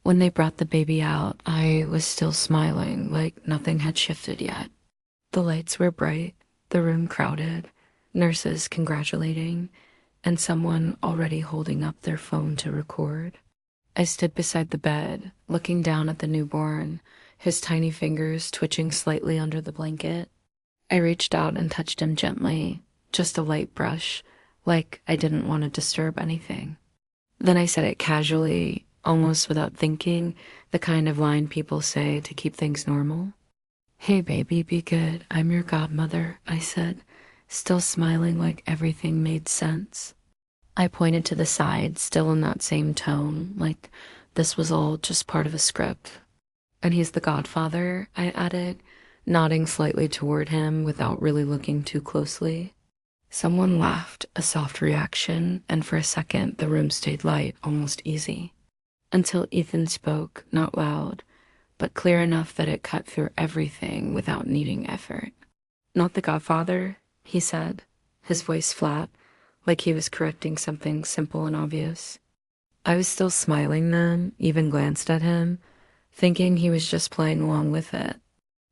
When they brought the baby out, I was still smiling like nothing had shifted yet. The lights were bright, the room crowded, nurses congratulating, and someone already holding up their phone to record. I stood beside the bed, looking down at the newborn, his tiny fingers twitching slightly under the blanket. I reached out and touched him gently, just a light brush, like I didn't want to disturb anything. Then I said it casually, almost without thinking, the kind of line people say to keep things normal. "Hey baby, be good. I'm your godmother," I said, still smiling like everything made sense. I pointed to the side, still in that same tone, like this was all just part of a script. "And he's the godfather," I added, nodding slightly toward him without really looking too closely. Someone laughed, a soft reaction, and for a second the room stayed light, almost easy. Until Ethan spoke, not loud, but clear enough that it cut through everything without needing effort. "Not the godfather," he said, his voice flat, like he was correcting something simple and obvious. I was still smiling then, even glanced at him, thinking he was just playing along with it.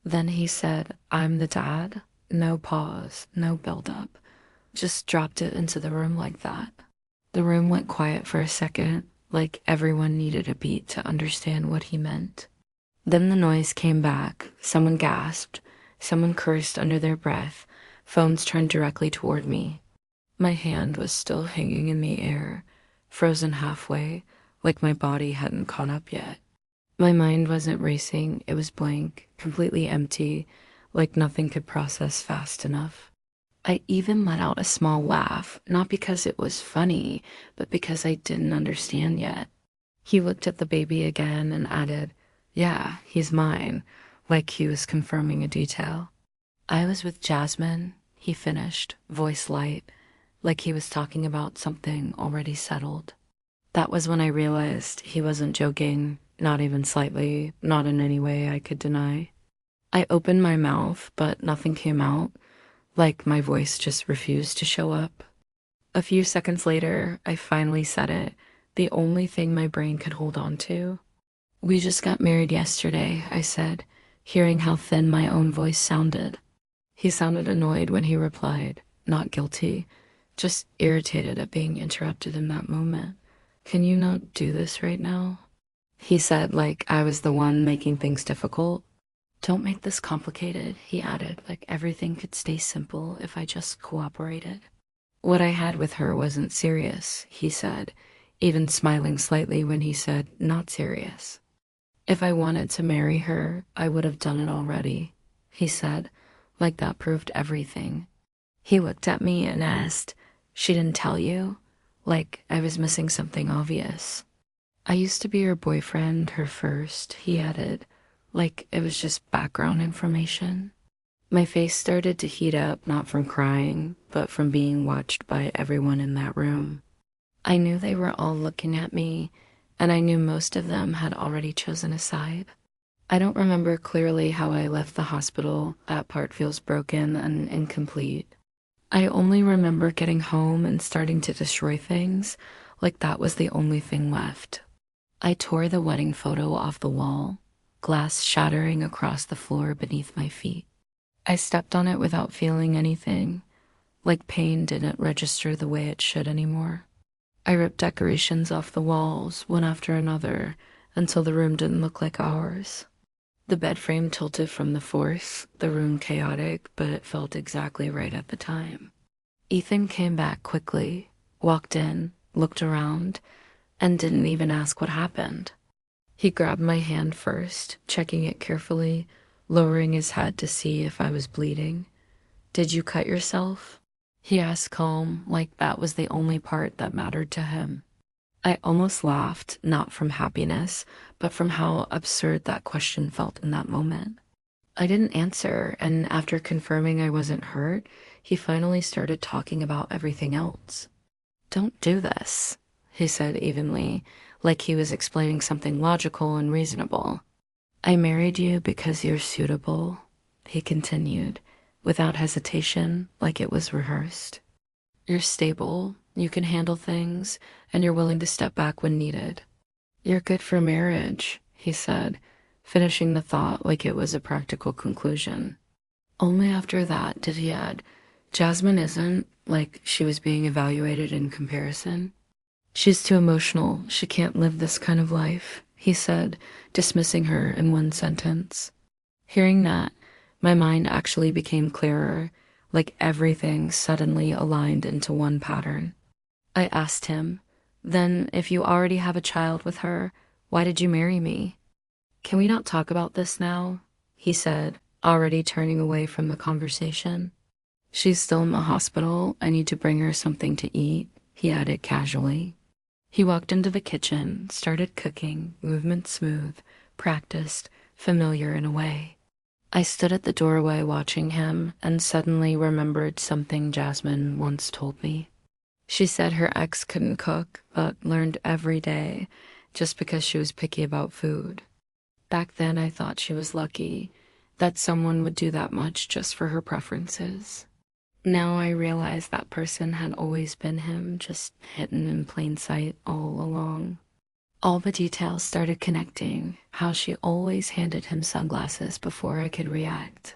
Then he said, "I'm the dad." No pause, no build-up. Just dropped it into the room like that. The room went quiet for a second, like everyone needed a beat to understand what he meant. Then the noise came back. Someone gasped. Someone cursed under their breath. Phones turned directly toward me. My hand was still hanging in the air, frozen halfway, like my body hadn't caught up yet. My mind wasn't racing. It was blank, completely empty, like nothing could process fast enough. I even let out a small laugh, not because it was funny, but because I didn't understand yet. He looked at the baby again and added, "Yeah, he's mine," like he was confirming a detail. "I was with Jasmine," he finished, voice light, like he was talking about something already settled. That was when I realized he wasn't joking, not even slightly, not in any way I could deny. I opened my mouth, but nothing came out, like my voice just refused to show up. A few seconds later, I finally said it, the only thing my brain could hold on to. "We just got married yesterday," I said, hearing how thin my own voice sounded. He sounded annoyed when he replied, not guilty, just irritated at being interrupted in that moment. "Can you not do this right now?" He said like I was the one making things difficult. "Don't make this complicated," he added, like everything could stay simple if I just cooperated. "What I had with her wasn't serious," he said, even smiling slightly when he said not serious. "If I wanted to marry her, I would have done it already," he said, like that proved everything. He looked at me and asked, "She didn't tell you?" Like I was missing something obvious. "I used to be her boyfriend, her first," he added, like it was just background information. My face started to heat up, not from crying, but from being watched by everyone in that room. I knew they were all looking at me, and I knew most of them had already chosen a side. I don't remember clearly how I left the hospital. That part feels broken and incomplete. I only remember getting home and starting to destroy things, like that was the only thing left. I tore the wedding photo off the wall, glass shattering across the floor beneath my feet. I stepped on it without feeling anything, like pain didn't register the way it should anymore. I ripped decorations off the walls, one after another, until the room didn't look like ours. The bed frame tilted from the force, the room chaotic, but it felt exactly right at the time. Ethan came back quickly, walked in, looked around, and didn't even ask what happened. He grabbed my hand first, checking it carefully, lowering his head to see if I was bleeding. "Did you cut yourself?" he asked calm, like that was the only part that mattered to him. I almost laughed, not from happiness, but from how absurd that question felt in that moment. I didn't answer, and after confirming I wasn't hurt, he finally started talking about everything else. "Don't do this," he said evenly, like he was explaining something logical and reasonable. "I married you because you're suitable," he continued, without hesitation, like it was rehearsed. "You're stable, you can handle things, and you're willing to step back when needed. You're good for marriage, he said, finishing the thought like it was a practical conclusion. Only after that did he add, Jasmine isn't, like she was being evaluated in comparison. She's too emotional. She can't live this kind of life, he said, dismissing her in one sentence. Hearing that, my mind actually became clearer, like everything suddenly aligned into one pattern. I asked him, then if you already have a child with her, why did you marry me? Can we not talk about this now? He said, already turning away from the conversation. She's still in the hospital. I need to bring her something to eat, he added casually. He walked into the kitchen, started cooking, movement smooth, practiced, familiar in a way. I stood at the doorway watching him and suddenly remembered something Jasmine once told me. She said her ex couldn't cook, but learned every day just because she was picky about food. Back then, I thought she was lucky that someone would do that much just for her preferences. Now I realize that person had always been him, just hidden in plain sight all along. All the details started connecting, how she always handed him sunglasses before I could react.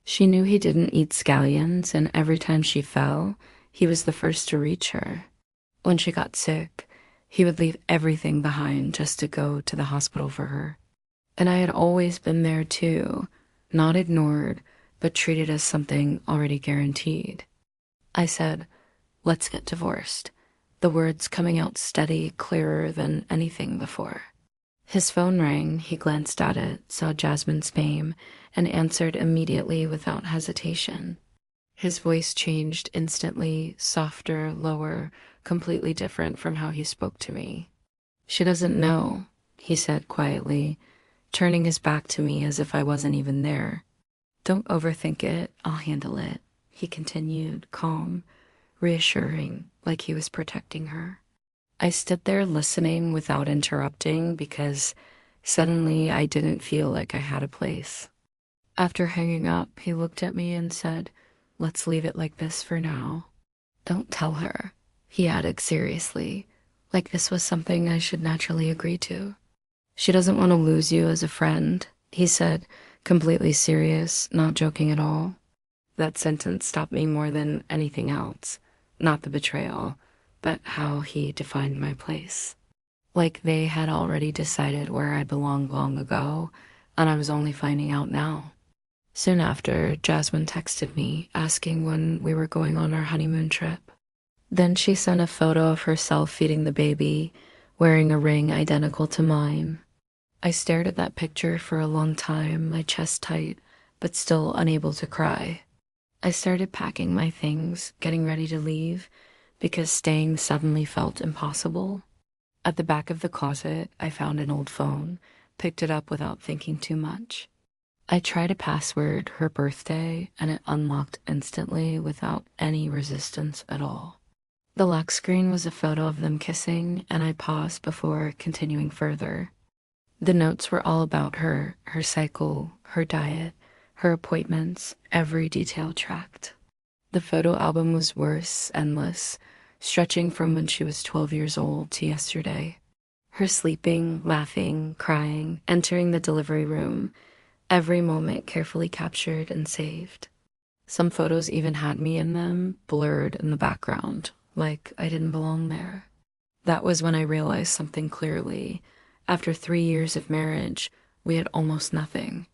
She knew he didn't eat scallions, and every time she fell, he was the first to reach her. When she got sick, he would leave everything behind just to go to the hospital for her. And I had always been there too, not ignored, but treated as something already guaranteed. I said, let's get divorced, the words coming out steady, clearer than anything before. His phone rang, he glanced at it, saw Jasmine's name, and answered immediately without hesitation. His voice changed instantly, softer, lower, completely different from how he spoke to me. She doesn't know, he said quietly, turning his back to me as if I wasn't even there. Don't overthink it, I'll handle it, he continued, calm, reassuring, like he was protecting her. I stood there listening without interrupting because suddenly I didn't feel like I had a place. After hanging up, he looked at me and said, let's leave it like this for now. Don't tell her, he added seriously, like this was something I should naturally agree to. She doesn't want to lose you as a friend, he said, completely serious, not joking at all. That sentence stopped me more than anything else, not the betrayal, but how he defined my place. Like they had already decided where I belonged long ago, and I was only finding out now. Soon after, Jasmine texted me, asking when we were going on our honeymoon trip. Then she sent a photo of herself feeding the baby, wearing a ring identical to mine. I stared at that picture for a long time, my chest tight, but still unable to cry. I started packing my things, getting ready to leave, because staying suddenly felt impossible. At the back of the closet, I found an old phone, picked it up without thinking too much. I tried a password, her birthday, and it unlocked instantly without any resistance at all. The lock screen was a photo of them kissing, and I paused before continuing further. The notes were all about her, her cycle, her diet, her appointments, every detail tracked. The photo album was worse, endless, stretching from when she was 12 years old to yesterday. Her sleeping, laughing, crying, entering the delivery room, every moment carefully captured and saved. Some photos even had me in them, blurred in the background, like I didn't belong there. That was when I realized something clearly. After 3 years of marriage, we had almost nothing.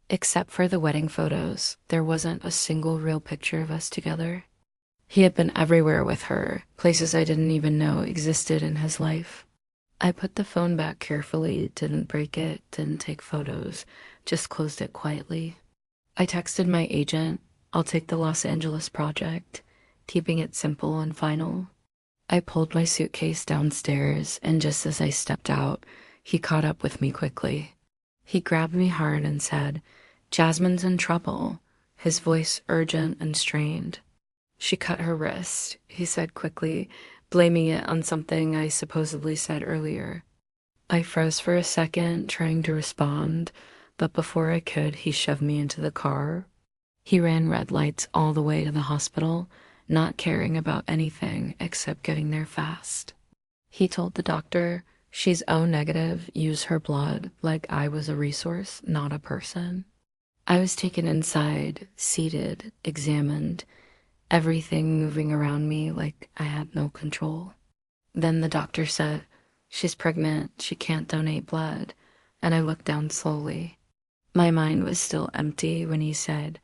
Except for the wedding photos, there wasn't a single real picture of us together. He had been everywhere with her, places I didn't even know existed in his life. I put the phone back carefully, didn't break it, didn't take photos, just closed it quietly. I texted my agent, I'll take the Los Angeles project, keeping it simple and final. I pulled my suitcase downstairs, and just as I stepped out, he caught up with me quickly. He grabbed me hard and said, Jasmine's in trouble, his voice urgent and strained. She cut her wrist, he said quickly, blaming it on something I supposedly said earlier. I froze for a second, trying to respond, but before I could, he shoved me into the car. He ran red lights all the way to the hospital, not caring about anything except getting there fast. He told the doctor, She's O negative, use her blood like I was a resource, not a person. I was taken inside, seated, examined, everything moving around me like I had no control. Then the doctor said, she's pregnant, she can't donate blood, and I looked down slowly. My mind was still empty when he said,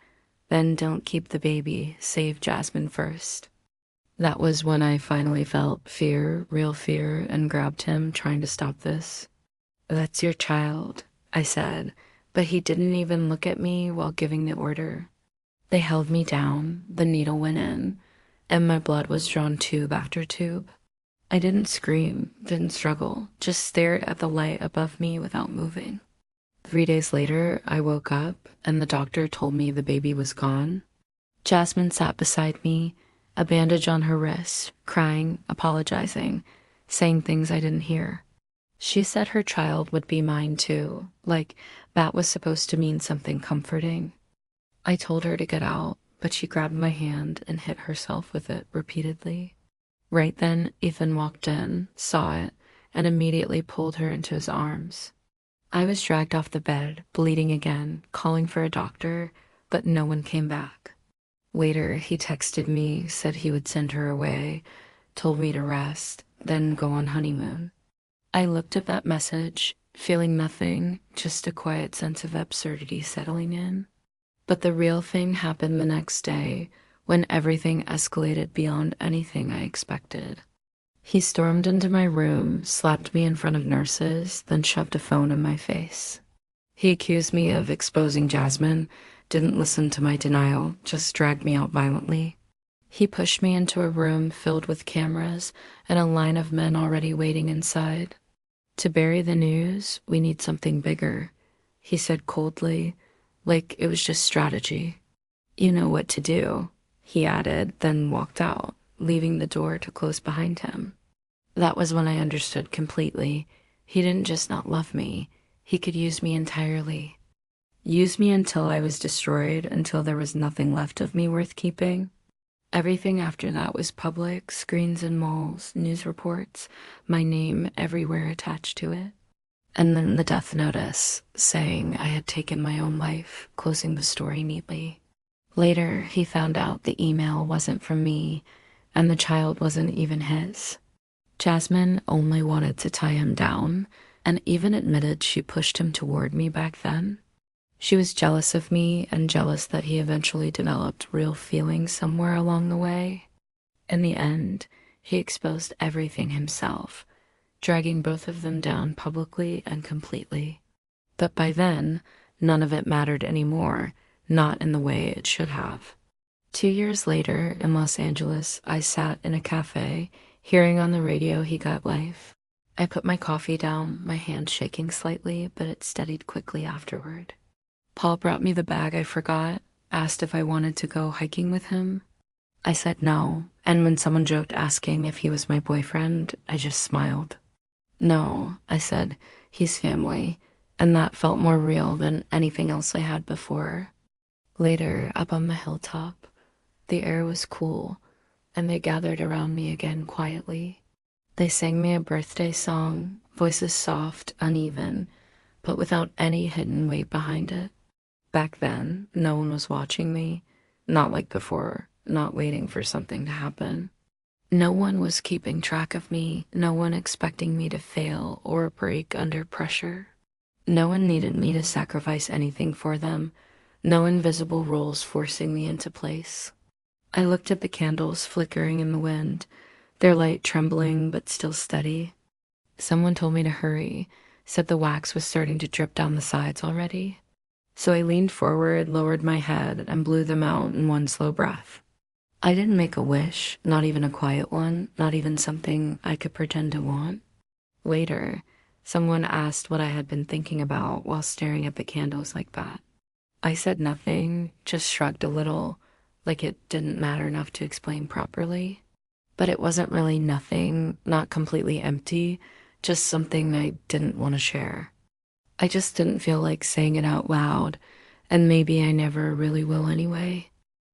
then don't keep the baby, save Jasmine first. That was when I finally felt fear, real fear, and grabbed him, trying to stop this. That's your child, I said, but he didn't even look at me while giving the order. They held me down, the needle went in, and my blood was drawn tube after tube. I didn't scream, didn't struggle, just stared at the light above me without moving. 3 days later, I woke up, and the doctor told me the baby was gone. Jasmine sat beside me, a bandage on her wrist, crying, apologizing, saying things I didn't hear. She said her child would be mine too, like that was supposed to mean something comforting. I told her to get out, but she grabbed my hand and hit herself with it repeatedly. Right then, Ethan walked in, saw it, and immediately pulled her into his arms. I was dragged off the bed, bleeding again, calling for a doctor, but no one came back. Later, he texted me, said he would send her away, told me to rest, then go on honeymoon. I looked at that message, feeling nothing, just a quiet sense of absurdity settling in. But the real thing happened the next day, when everything escalated beyond anything I expected. He stormed into my room, slapped me in front of nurses, then shoved a phone in my face. He accused me of exposing Jasmine, didn't listen to my denial, just dragged me out violently. He pushed me into a room filled with cameras and a line of men already waiting inside. To bury the news, we need something bigger, he said coldly, like it was just strategy. You know what to do, he added, then walked out, leaving the door to close behind him. That was when I understood completely. He didn't just not love me, he could use me entirely. Use me until I was destroyed, until there was nothing left of me worth keeping. Everything after that was public, screens in malls, news reports, my name everywhere attached to it. And then the death notice, saying I had taken my own life, closing the story neatly. Later, he found out the email wasn't from me, and the child wasn't even his. Jasmine only wanted to tie him down, and even admitted she pushed him toward me back then. She was jealous of me and jealous that he eventually developed real feelings somewhere along the way. In the end, he exposed everything himself, dragging both of them down publicly and completely. But by then, none of it mattered anymore, not in the way it should have. 2 years later, in Los Angeles, I sat in a cafe, hearing on the radio he got life. I put my coffee down, my hand shaking slightly, but it steadied quickly afterward. Paul brought me the bag I forgot, asked if I wanted to go hiking with him. I said no, and when someone joked asking if he was my boyfriend, I just smiled. No, I said, he's family, and that felt more real than anything else I had before. Later, up on the hilltop, the air was cool, and they gathered around me again quietly. They sang me a birthday song, voices soft, uneven, but without any hidden weight behind it. Back then, no one was watching me, not like before, not waiting for something to happen. No one was keeping track of me, no one expecting me to fail or break under pressure. No one needed me to sacrifice anything for them, no invisible rules forcing me into place. I looked at the candles flickering in the wind, their light trembling but still steady. Someone told me to hurry, said the wax was starting to drip down the sides already. So I leaned forward, lowered my head, and blew them out in one slow breath. I didn't make a wish, not even a quiet one, not even something I could pretend to want. Later, someone asked what I had been thinking about while staring at the candles like that. I said nothing, just shrugged a little, like it didn't matter enough to explain properly. But it wasn't really nothing, not completely empty, just something I didn't want to share. I just didn't feel like saying it out loud, and maybe I never really will anyway.